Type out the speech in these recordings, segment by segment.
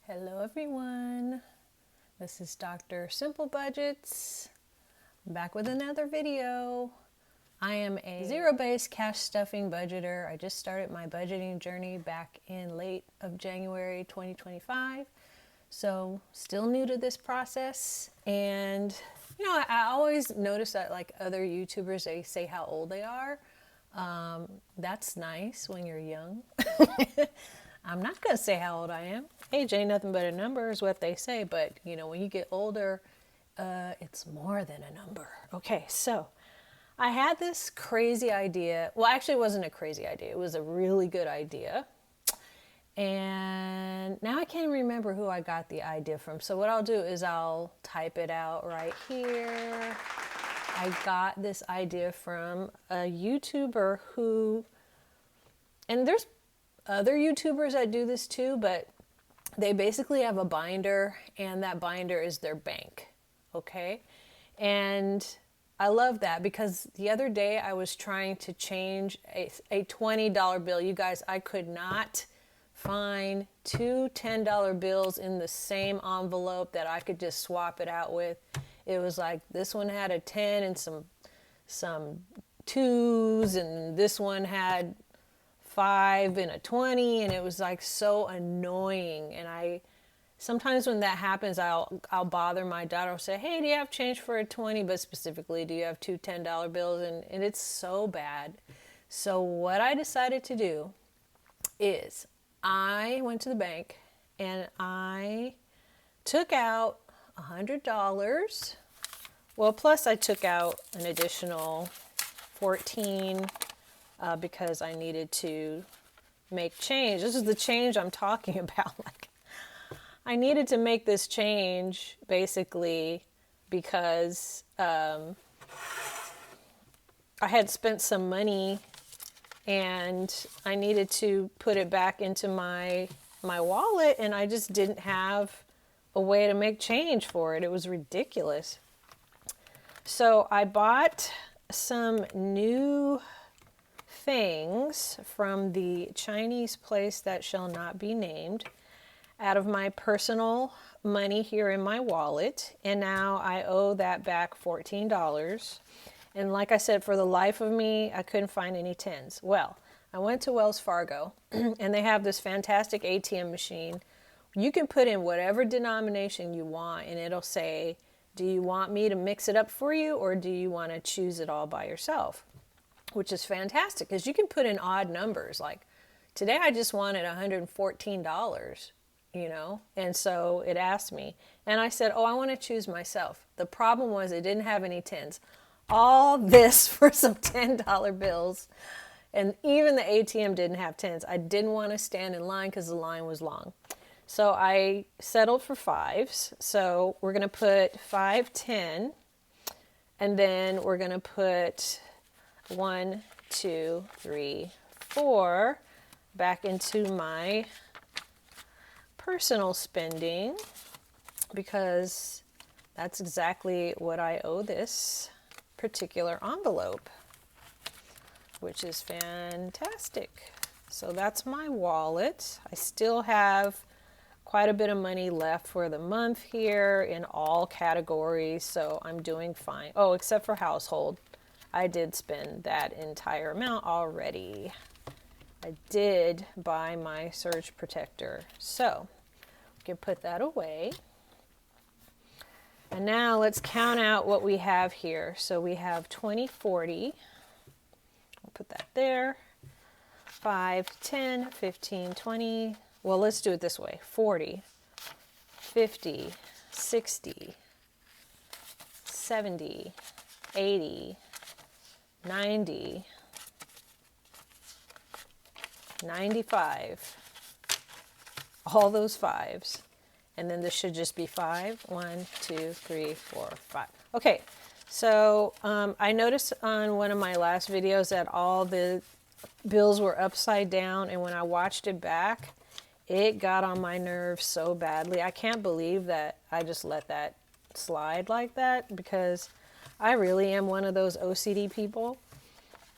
Hello everyone, this is Dr. Simple Budgets, back with another video. I am a zero-based cash stuffing budgeter. I just started my budgeting journey back in late of January 2025, so still new to this process. And you know, I always notice that like other YouTubers, they say how old they are. That's nice when you're young. I'm not going to say how old I am. Age ain't nothing but a number is what they say. But, you know, when you get older, it's more than a number. Okay, so I had this crazy idea. Well, actually, it wasn't a crazy idea. It was a really good idea. And now I can't remember who I got the idea from. So what I'll do is I'll type it out right here. I got this idea from a YouTuber who, and there's other YouTubers that do this too, but they basically have a binder, and that binder is their bank. Okay. And I love that because the other day I was trying to change a $20 bill. You guys, I could not find two $10 bills in the same envelope that I could just swap it out with. It was like this one had a 10 and some twos, and this one had 5 and a 20, and it was like so annoying. And I sometimes when that happens, I'll bother my daughter. I'll say, hey, do you have change for a 20? But specifically, do you have two $10 bills? And it's so bad. So what I decided to do is I went to the bank and I took out $100. Well, plus I took out an additional 14 because I needed to make change. This is the change I'm talking about. Like, I needed to make this change basically because I had spent some money and I needed to put it back into my wallet, and I just didn't have a way to make change for it. It was ridiculous. So I bought some new things from the Chinese place that shall not be named out of my personal money here in my wallet, and now I owe that back $14. And like I said, for the life of me, I couldn't find any 10s. Well, I went to Wells Fargo and they have this fantastic ATM machine. You can put in whatever denomination you want and it'll say, do you want me to mix it up for you, or do you want to choose it all by yourself? Which is fantastic because you can put in odd numbers. Like today I just wanted $114, you know, and so it asked me, and I said, oh, I want to choose myself. The problem was it didn't have any 10s. All this for some $10 bills, and even the ATM didn't have 10s. I didn't want to stand in line because the line was long. So I settled for 5s. So we're going to put 5, 10, and then we're going to put 1, 2, 3, 4 back into my personal spending because that's exactly what I owe this particular envelope, which is fantastic. So that's my wallet. I still have quite a bit of money left for the month here in all categories, so I'm doing fine. Oh, except for household. I did spend that entire amount already. I did buy my surge protector, so we can put that away. And now let's count out what we have here. So we have 20, 40. I'll put that there. 5, 10, 15, 20. Well, let's do it this way. 40, 50, 60, 70, 80, 90, 95. All those 5s. And then this should just be 5. 1, 2, 3, 4, 5. Okay, so I noticed on one of my last videos that all the bills were upside down, and when I watched it back, it got on my nerves so badly. I can't believe that I just let that slide like that, because I really am one of those OCD people.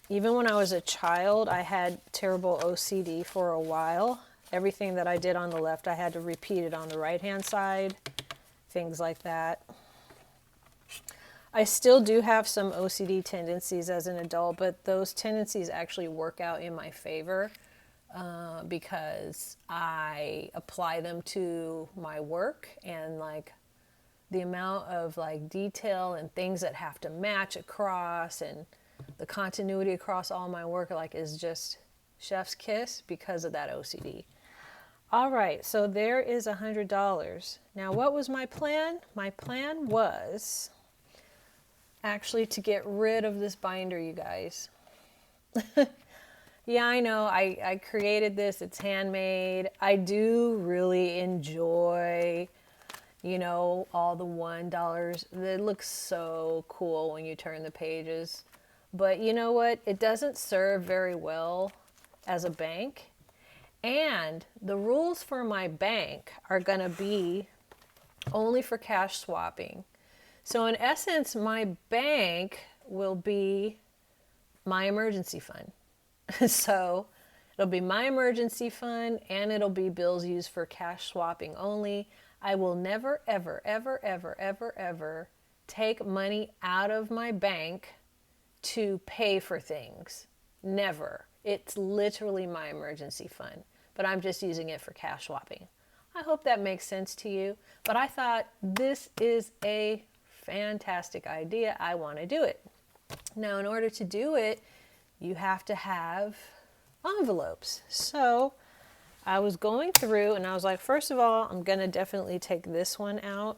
Even when I was a child, I had terrible OCD for a while. everything that I did on the left, I had to repeat it on the right-hand side, things like that. I still do have some OCD tendencies as an adult, but those tendencies actually work out in my favor because I apply them to my work, and like the amount of like detail and things that have to match across and the continuity across all my work like is just chef's kiss because of that OCD. All right, so there is $100. Now, what was my plan? My plan was actually to get rid of this binder, you guys. Yeah, I know, I created this, it's handmade. I do really enjoy, you know, all the $1. It looks so cool when you turn the pages. But you know what? It doesn't serve very well as a bank. And the rules for my bank are going to be only for cash swapping. So in essence, my bank will be my emergency fund. So it'll be my emergency fund, and it'll be bills used for cash swapping only. I will never, ever, ever, ever, ever, ever take money out of my bank to pay for things. Never. It's literally my emergency fund, but I'm just using it for cash swapping. I hope that makes sense to you, but I thought this is a fantastic idea. I want to do it. Now, in order to do it, you have to have envelopes. So I was going through and I was like, first of all, I'm going to definitely take this one out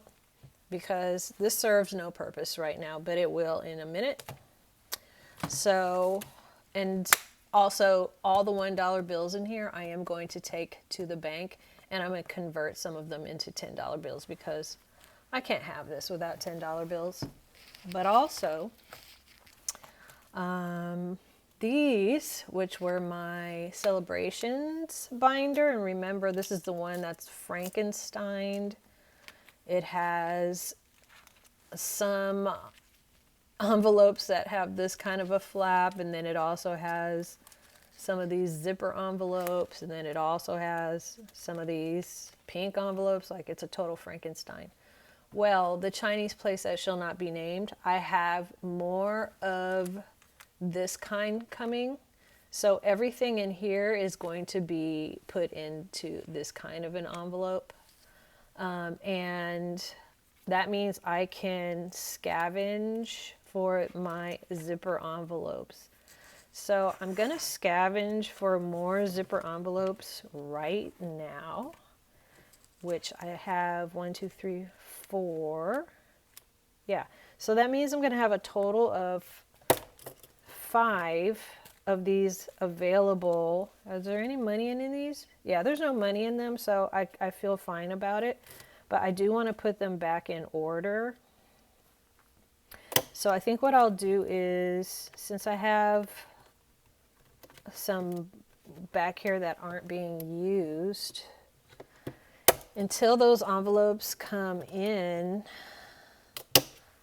because this serves no purpose right now, but it will in a minute. So, and also all the $1 bills in here, I am going to take to the bank, and I'm going to convert some of them into $10 bills because I can't have this without $10 bills. But also, these, which were my celebrations binder, and remember this is the one that's Frankensteined. It has some envelopes that have this kind of a flap, and then it also has some of these zipper envelopes, and then it also has some of these pink envelopes. Like, it's a total Frankenstein. Well, the Chinese place that shall not be named, I have more of this kind coming. So everything in here is going to be put into this kind of an envelope. And that means I can scavenge for my zipper envelopes. So I'm going to scavenge for more zipper envelopes right now, which I have 1, 2, 3, 4. Yeah, so that means I'm going to have a total of 5 of these available. Is there any money in these? Yeah, there's no money in them, so I feel fine about it. But I do want to put them back in order. So I think what I'll do is, since I have some back here that aren't being used, until those envelopes come in,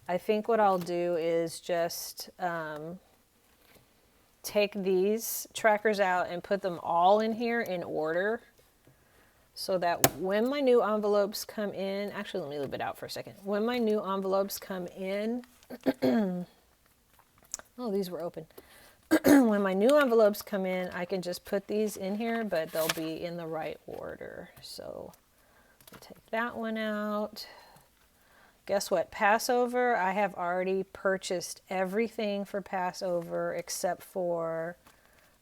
I think what I'll do is just take these trackers out and put them all in here in order, so that when my new envelopes come in, actually let me leave it out for a second. When my new envelopes come in, oh, these were open. When my new envelopes come in, I can just put these in here, but they'll be in the right order. So I'll take that one out. Guess what? Passover, I have already purchased everything for Passover except for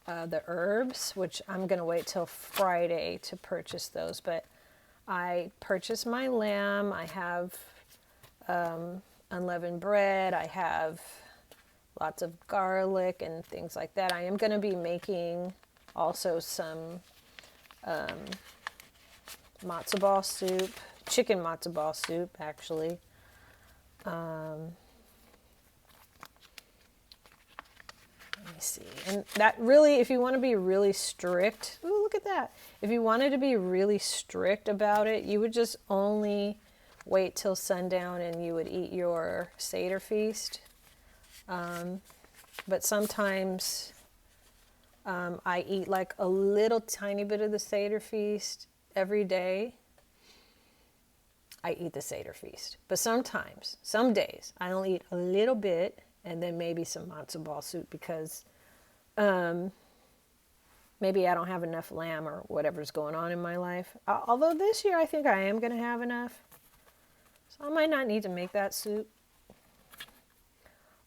the herbs, which I'm going to wait till Friday to purchase those. But I purchased my lamb. I have unleavened bread. I have lots of garlic and things like that. I am going to be making also some matzo ball soup, chicken matzo ball soup, actually. Let me see. And that really, if you want to be really strict, ooh, look at that. If you wanted to be really strict about it, you would just only wait till sundown and you would eat your Seder feast. But sometimes I eat like a little tiny bit of the Seder feast every day. I eat the Seder feast. But sometimes, some days, I only eat a little bit and then maybe some matzo ball soup because maybe I don't have enough lamb or whatever's going on in my life. Although this year I think I am going to have enough. So I might not need to make that soup.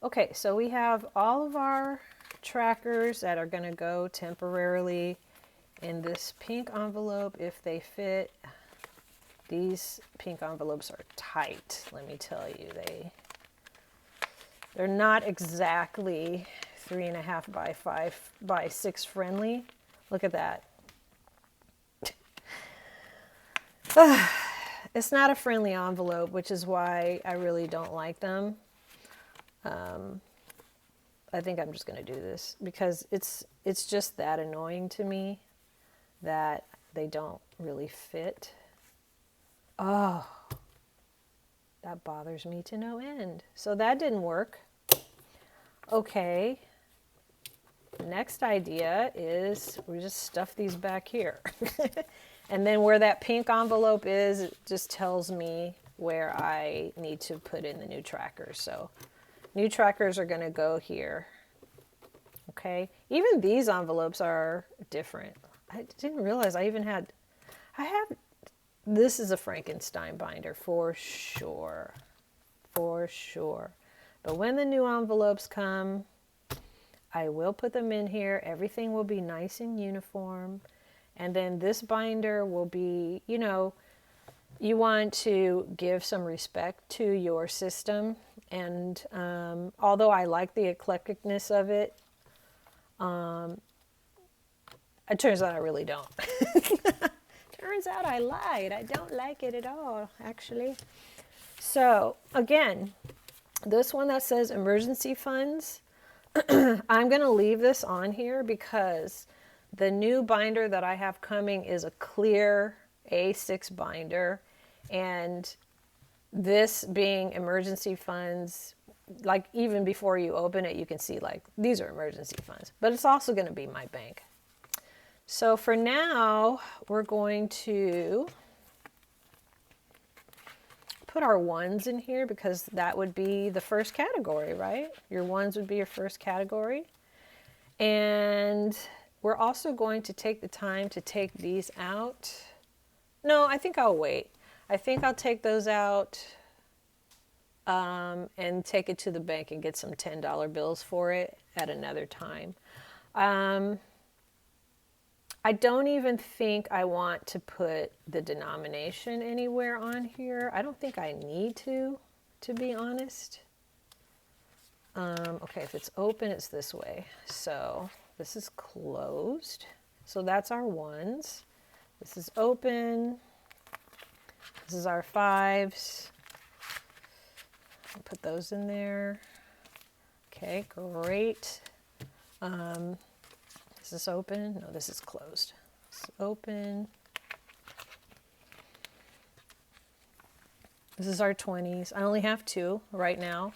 Okay, so we have all of our trackers that are going to go temporarily in this pink envelope if they fit. These pink envelopes are tight, let me tell you. They're not exactly 3.5 by 5 by 6 friendly. Look at that. It's not a friendly envelope, which is why I really don't like them. I think I'm just going to do this because it's just that annoying to me that they don't really fit. Oh, that bothers me to no end. So that didn't work. Okay. Next idea is we just stuff these back here. And then where that pink envelope is, it just tells me where I need to put in the new trackers. So new trackers are going to go here. Okay. Even these envelopes are different. I didn't realize I have, this is a Frankenstein binder for sure. For sure. But when the new envelopes come, I will put them in here. Everything will be nice and uniform. And then this binder will be, you know, you want to give some respect to your system. And although I like the eclecticness of it, it turns out I really don't. Turns out I lied. I don't like it at all, actually. So, again, this one that says emergency funds, I'm going to leave this on here because the new binder that I have coming is a clear A6 binder. And this being emergency funds, like even before you open it, you can see like these are emergency funds. But it's also going to be my bank. So for now, we're going to put our ones in here because that would be the first category, right? Your ones would be your first category. And we're also going to take the time to take these out. No, I think I'll wait. I think I'll take those out and take it to the bank and get some $10 bills for it at another time. I don't even think I want to put the denomination anywhere on here. I don't think I need to be honest. Okay, if it's open, it's this way. So this is closed. So that's our ones. This is open. This is our fives. I'll put those in there. Okay, great. Is this open? No, this is closed. It's open. This is our 20s. I only have 2 right now.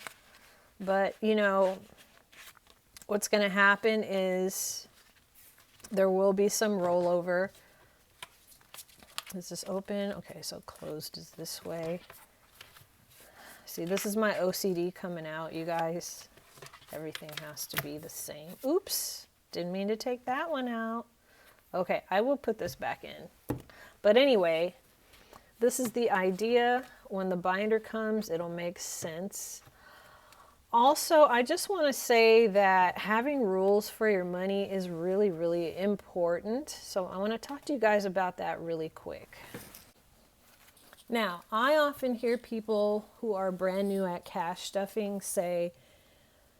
But, you know, what's going to happen is there will be some rollover. Is this open? Okay, so closed is this way. See, this is my OCD coming out, you guys. Everything has to be the same. Oops. Didn't mean to take that one out. Okay, I will put this back in. But anyway, this is the idea. When the binder comes, it'll make sense. Also, I just want to say that having rules for your money is really, really important. So I want to talk to you guys about that really quick. Now, I often hear people who are brand new at cash stuffing say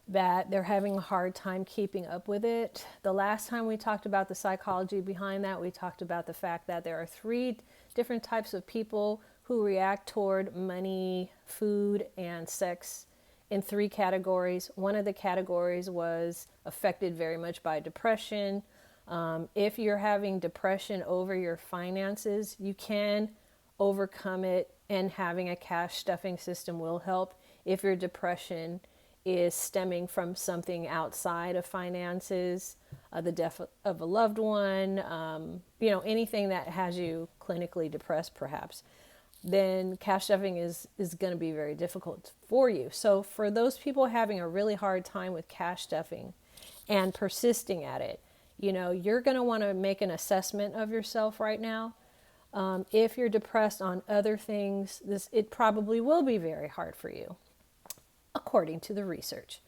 that they're having a hard time keeping up with it. The last time we talked about the psychology behind that, we talked about the fact that there are 3 different types of people who react toward money, food, and sex in 3 categories. One of the categories was affected very much by depression. If you're having depression over your finances, you can overcome it, and having a cash stuffing system will help. If your depression is stemming from something outside of finances, the death of a loved one, anything that has you clinically depressed perhaps, then cash stuffing is going to be very difficult for you. So for those people having a really hard time with cash stuffing and persisting at it, you're going to want to make an assessment of yourself right now. If you're depressed on other things, it probably will be very hard for you, according to the research.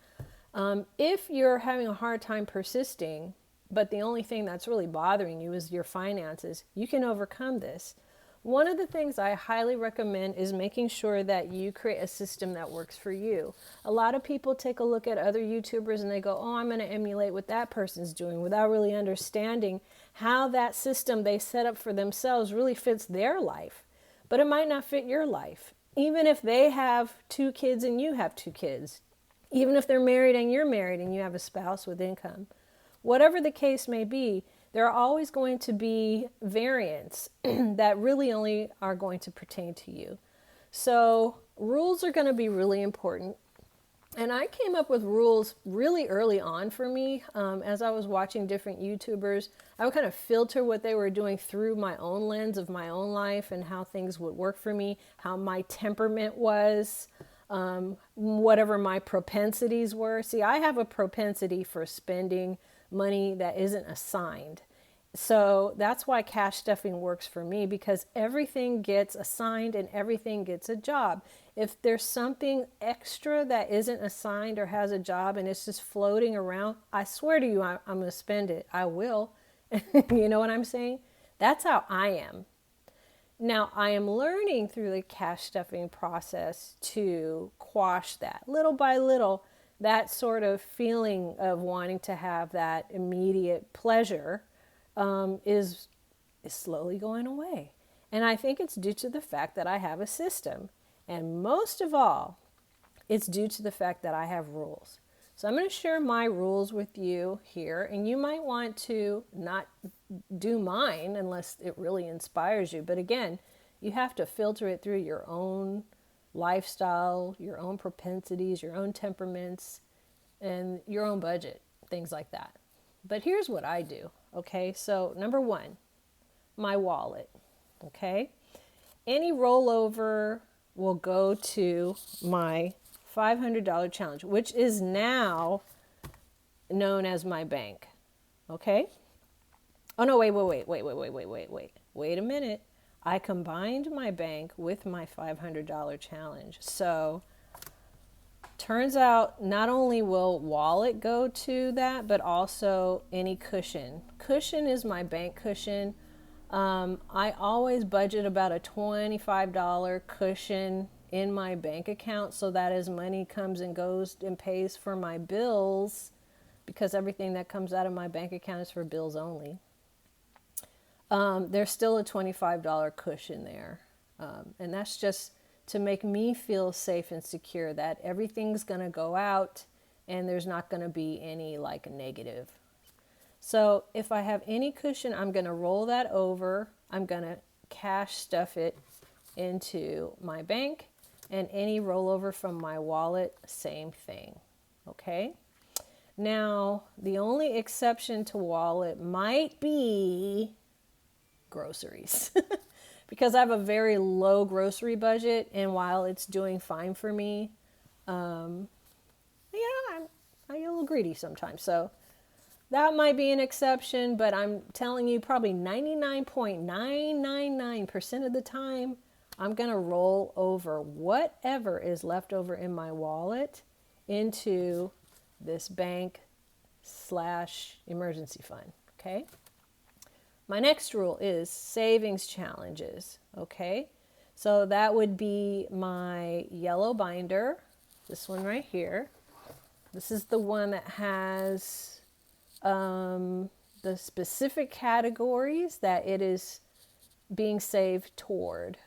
If you're having a hard time persisting, but the only thing that's really bothering you is your finances, you can overcome this. One of the things I highly recommend is making sure that you create a system that works for you. A lot of people take a look at other YouTubers and they go, oh, I'm going to emulate what that person's doing, without really understanding how that system they set up for themselves really fits their life. But it might not fit your life. Even if they have 2 kids and you have 2 kids. Even if they're married and you're married and you have a spouse with income. Whatever the case may be, there are always going to be variants that really only are going to pertain to you. So rules are going to be really important. And I came up with rules really early on for me. As I was watching different YouTubers, I would kind of filter what they were doing through my own lens of my own life and how things would work for me, how my temperament was, whatever my propensities were. See, I have a propensity for spending money that isn't assigned. So that's why cash stuffing works for me, because everything gets assigned and everything gets a job. If there's something extra that isn't assigned or has a job and it's just floating around, I swear to you, I'm going to spend it. I will. You know what I'm saying? That's how I am. Now, I am learning through the cash stuffing process to quash that little by little. That sort of feeling of wanting to have that immediate pleasure is slowly going away. And I think it's due to the fact that I have a system. And most of all, it's due to the fact that I have rules. So I'm going to share my rules with you here. And you might want to not do mine unless it really inspires you. But again, you have to filter it through your own lifestyle, your own propensities, your own temperaments, and your own budget, things like that. But here's what I do, okay? So number 1, my wallet, okay? Any rollover will go to my $500 challenge, which is now known as my bank, okay? Oh no, wait a minute. I combined my bank with my $500 challenge. So turns out not only will wallet go to that, but also any cushion. Cushion is my bank cushion. I always budget about a $25 cushion in my bank account so that as money comes and goes and pays for my bills, because everything that comes out of my bank account is for bills only. There's still a $25 cushion there. And that's just to make me feel safe and secure that everything's going to go out and there's not going to be any like negative. So if I have any cushion, I'm going to roll that over. I'm going to cash stuff it into my bank, and any rollover from my wallet, same thing. Okay. Now, the only exception to wallet might be groceries because I have a very low grocery budget, and while it's doing fine for me, I get a little greedy sometimes. So that might be an exception, but I'm telling you, probably 99.999% of the time, I'm going to roll over whatever is left over in my wallet into this bank/emergency fund, okay? My next rule is savings challenges, okay? So that would be my yellow binder, this one right here. This is the one that has the specific categories that it is being saved toward,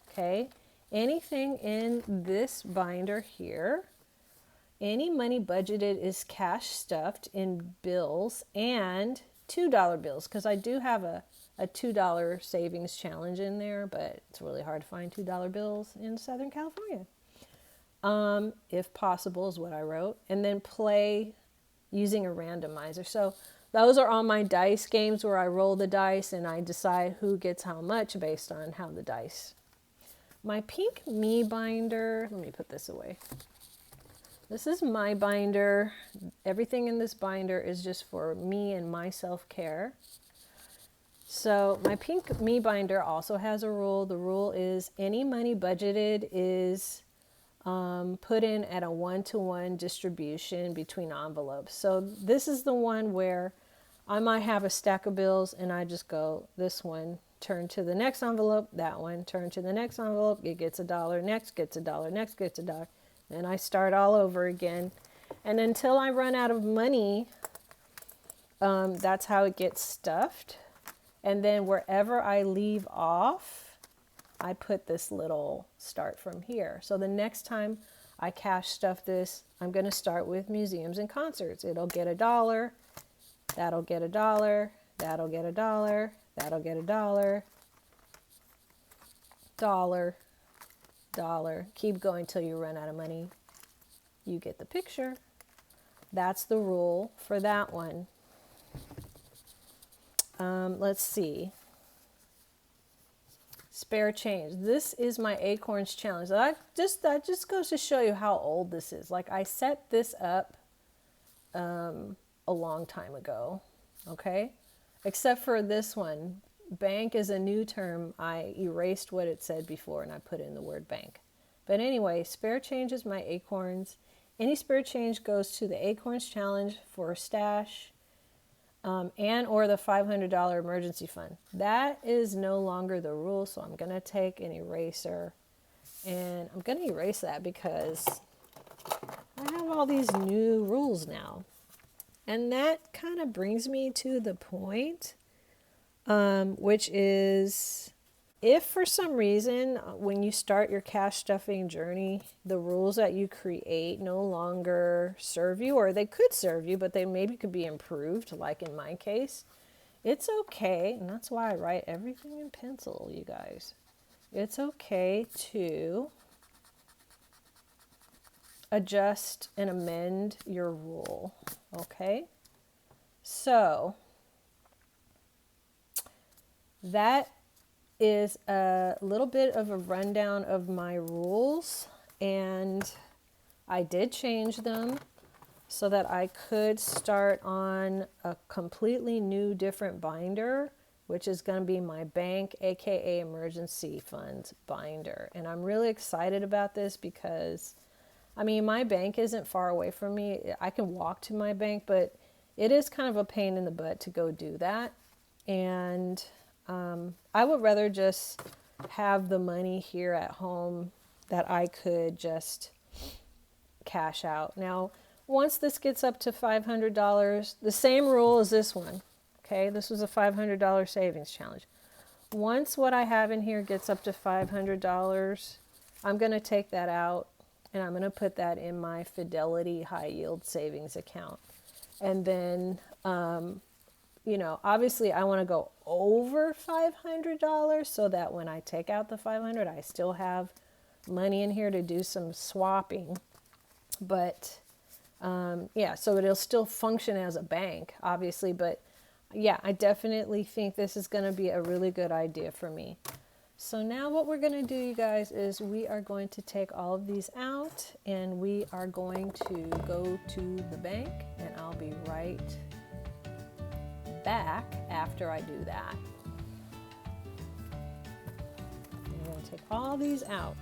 okay? Anything in this binder here, any money budgeted is cash stuffed in bills and $2 bills, because I do have a $2 savings challenge in there, but it's really hard to find $2 bills in Southern California. If possible is what I wrote. And then play using a randomizer. So those are all my dice games where I roll the dice and I decide who gets how much based on how the dice. My pink me binder, let me put this away. This is my binder. Everything in this binder is just for me and my self-care. So my pink me binder also has a rule. The rule is any money budgeted is put in at a 1-to-1 distribution between envelopes. So this is the one where I might have a stack of bills and I just go, this one, turn to the next envelope, that one, turn to the next envelope, it gets $1, next gets $1, next gets $1. And I start all over again. And until I run out of money, that's how it gets stuffed. And then wherever I leave off, I put this little start from here. So the next time I cash stuff this, I'm going to start with museums and concerts. It'll get $1, that'll get $1, that'll get $1, that'll get $1, dollar, dollar. Keep going till you run out of money. You get the picture. That's the rule for that one. Let's see. Spare change. This is my Acorns challenge. That just goes to show you how old this is. Like I set this up a long time ago. Okay? Except for this one. Bank is a new term. I erased what it said before and I put in the word bank. But anyway, spare change is my Acorns. Any spare change goes to the Acorns challenge for a stash. And or the $500 emergency fund. That is no longer the rule, so I'm going to take an eraser and I'm going to erase that because I have all these new rules now. And that kind of brings me to the point, which is if for some reason when you start your cash stuffing journey, the rules that you create no longer serve you, or they could serve you, but they maybe could be improved, like in my case, it's okay. And that's why I write everything in pencil, you guys. It's okay to adjust and amend your rule, okay? So that is a little bit of a rundown of my rules, and I did change them so that I could start on a completely new different binder, which is going to be my bank aka emergency funds binder. And I'm really excited about this because I mean my bank isn't far away from me. I can walk to my bank, but it is kind of a pain in the butt to go do that. And I would rather just have the money here at home that I could just cash out. Now, once this gets up to $500, the same rule as this one, okay? This was a $500 savings challenge. Once what I have in here gets up to $500, I'm going to take that out and I'm going to put that in my Fidelity high yield savings account. And then, you know, obviously I want to go over $500 so that when I take out the $500, I still have money in here to do some swapping. But yeah, so it'll still function as a bank, obviously. But yeah, I definitely think this is going to be a really good idea for me. So now what we're going to do, you guys, is we are going to take all of these out and we are going to go to the bank, and I'll be right back after I do that. I'm going to take all these out.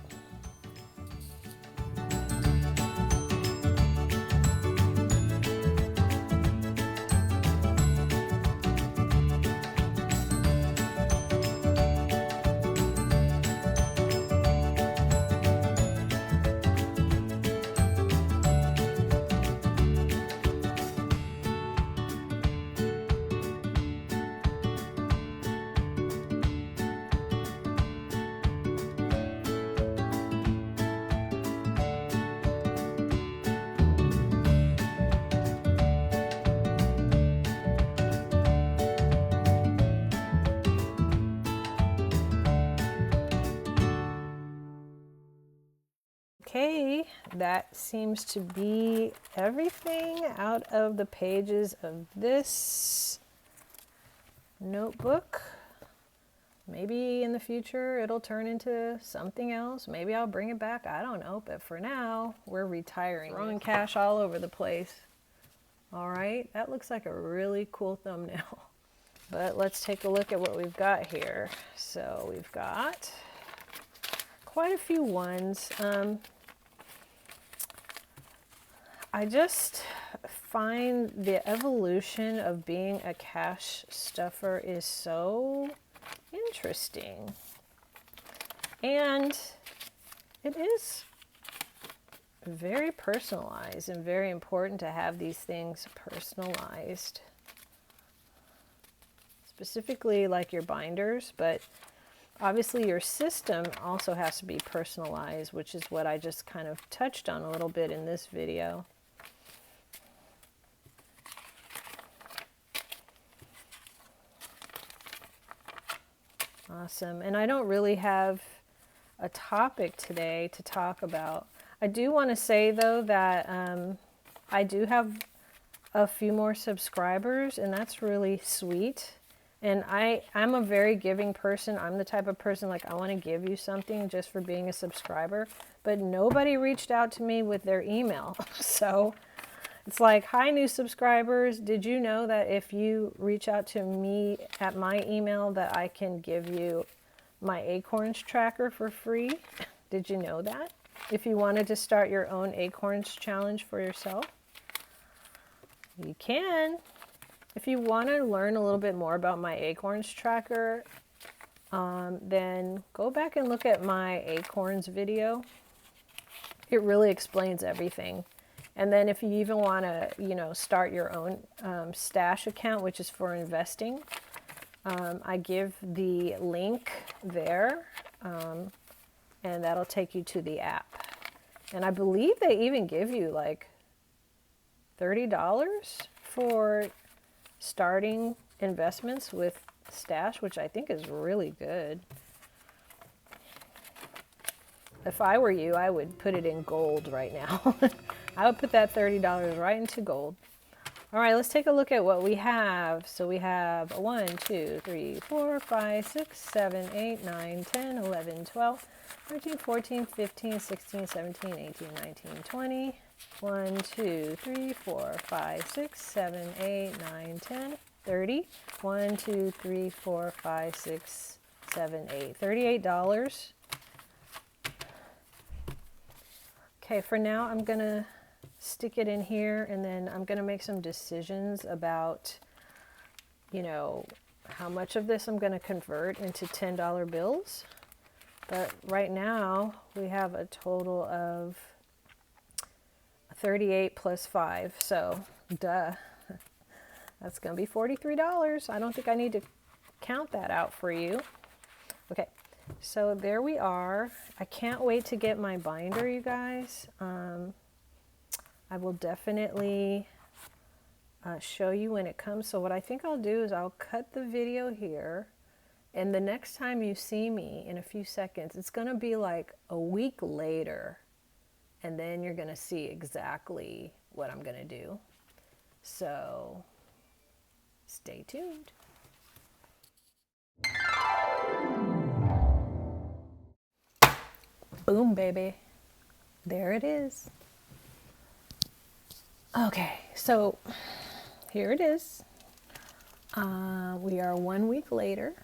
Okay, that seems to be everything out of the pages of this notebook. Maybe in the future it'll turn into something else. Maybe I'll bring it back. I don't know. But for now, we're retiring. Throwing cash all over the place. All right, that looks like a really cool thumbnail. But let's take a look at what we've got here. So we've got quite a few ones. I just find the evolution of being a cash stuffer is so interesting. And it is very personalized and very important to have these things personalized. Specifically like your binders, but obviously your system also has to be personalized, which is what I just kind of touched on a little bit in this video. Awesome. And I don't really have a topic today to talk about. I do want to say though that I do have a few more subscribers, and that's really sweet. And I'm a very giving person. I'm the type of person, like, I want to give you something just for being a subscriber. But nobody reached out to me with their email. So it's like, hi, new subscribers. Did you know that if you reach out to me at my email that I can give you my Acorns tracker for free? Did you know that? If you wanted to start your own Acorns challenge for yourself, you can. If you want to learn a little bit more about my Acorns tracker, then go back and look at my Acorns video. It really explains everything. And then if you even want to, you know, start your own stash account, which is for investing, I give the link there, and that'll take you to the app. And I believe they even give you like $30 for starting investments with Stash, which I think is really good. If I were you, I would put it in gold right now. I would put that $30 right into gold. All right, let's take a look at what we have. So we have 1, 2, 3, 4, 5, 6, 7, 8, 9, 10, 11, 12, 13, 14, 15, 16, 17, 18, 19, 20. 1, 2, 3, 4, 5, 6, 7, 8, 9, 10, 30. 1, 2, 3, 4, 5, 6, 7, 8. $38. Okay, for now I'm going to stick it in here, and then I'm going to make some decisions about, you know, how much of this I'm going to convert into $10 bills. But right now we have a total of 38 plus 5, so duh, that's gonna be $43. I don't think I need to count that out for you. Okay, so there we are. I can't wait to get my binder, you guys. I will definitely show you when it comes. So what I think I'll do is I'll cut the video here, and the next time you see me in a few seconds, it's gonna be like a week later. And then you're going to see exactly what I'm going to do. So stay tuned. Boom, baby. There it is. Okay, so here it is. We are 1 week later.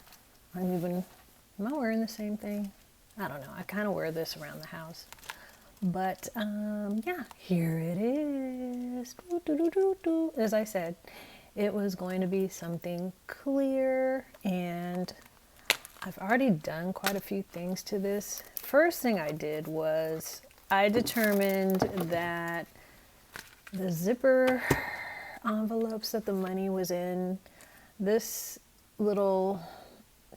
Am I wearing the same thing? I don't know. I kind of wear this around the house. But yeah, here it is. As I said, it was going to be something clear, and I've already done quite a few things to this. First thing I did was I determined that the zipper envelopes that the money was in, this little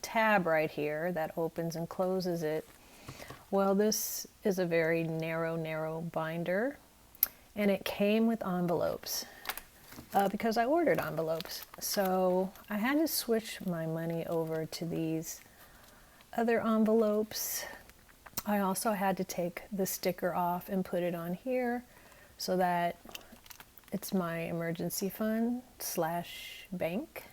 tab right here that opens and closes it, well, this is a very narrow binder, and it came with envelopes because I ordered envelopes. So I had to switch my money over to these other envelopes, I also had to take the sticker off and put it on here so that it's my emergency fund / bank.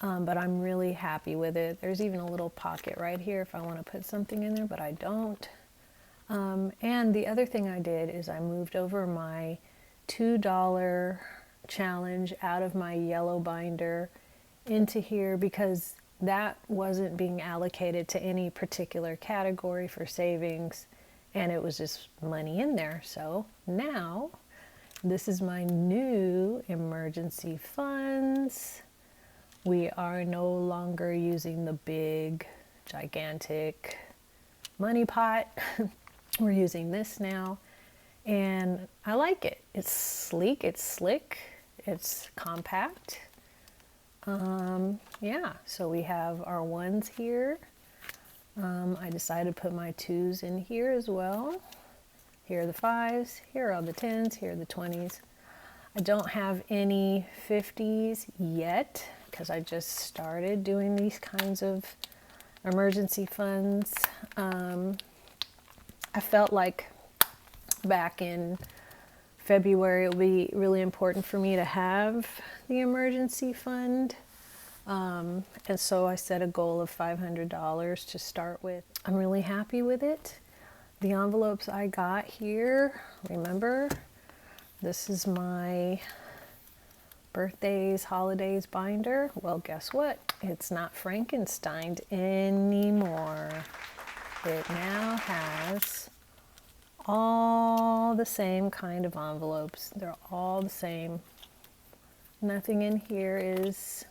But I'm really happy with it. There's even a little pocket right here if I want to put something in there, but I don't. And the other thing I did is I moved over my $2 challenge out of my yellow binder into here because that wasn't being allocated to any particular category for savings, and it was just money in there. So now this is my new emergency funds. We are no longer using the big, gigantic money pot. We're using this now, and I like it. It's sleek, it's slick, it's compact. Yeah, so we have our ones here. I decided to put my 2s in here as well. Here are the 5s, here are the 10s, here are the 20s. I don't have any 50s yet because I just started doing these kinds of emergency funds. I felt like back in February it would be really important for me to have the emergency fund. And so I set a goal of $500 to start with. I'm really happy with it. The envelopes I got here, remember, this is my birthdays, holidays binder. Well, guess what? It's not Frankensteined anymore. It now has all the same kind of envelopes. They're all the same. Nothing in here is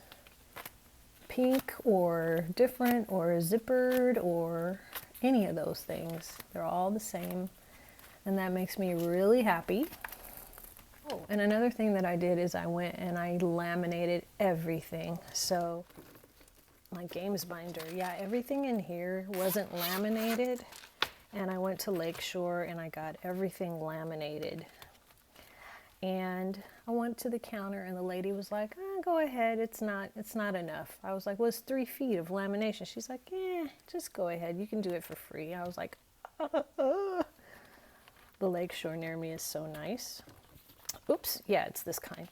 pink or different or zippered or any of those things. They're all the same, and that makes me really happy. Oh, and another thing that I did is I went and I laminated everything. So my games binder, yeah, everything in here wasn't laminated, and I went to Lakeshore and I got everything laminated. And I went to the counter and the lady was like, go ahead, it's not enough. I was like, well, it's 3 feet of lamination. She's like, just go ahead, you can do it for free. I was like, the Lakeshore near me is so nice. Oops, yeah, it's this kind.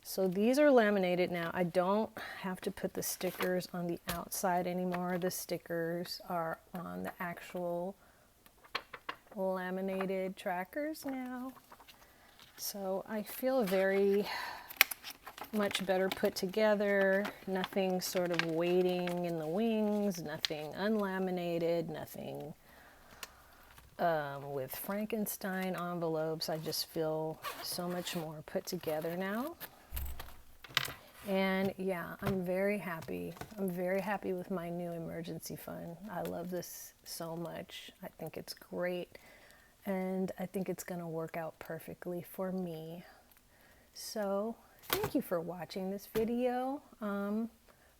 So these are laminated now. I don't have to put the stickers on the outside anymore. The stickers are on the actual laminated trackers now. So I feel very much better put together. Nothing sort of waiting in the wings, nothing unlaminated, nothing with Frankenstein envelopes. I just feel so much more put together now. And yeah, I'm very happy. I'm very happy with my new emergency fund. I love this so much. I think it's great. And I think it's going to work out perfectly for me. So thank you for watching this video.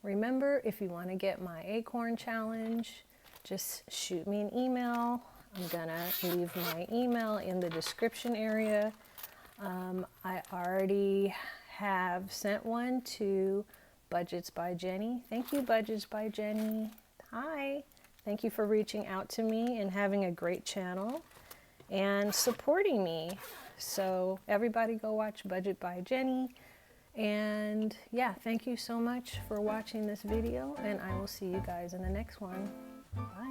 Remember, if you want to get my acorn challenge, just shoot me an email. I'm gonna leave my email in the description area. I already have sent one to Budgets by Jenny. Thank you, Budgets by Jenny. Hi. Thank you for reaching out to me and having a great channel and supporting me. So everybody go watch Budget by Jenny. And yeah, thank you so much for watching this video, and I will see you guys in the next one. Bye.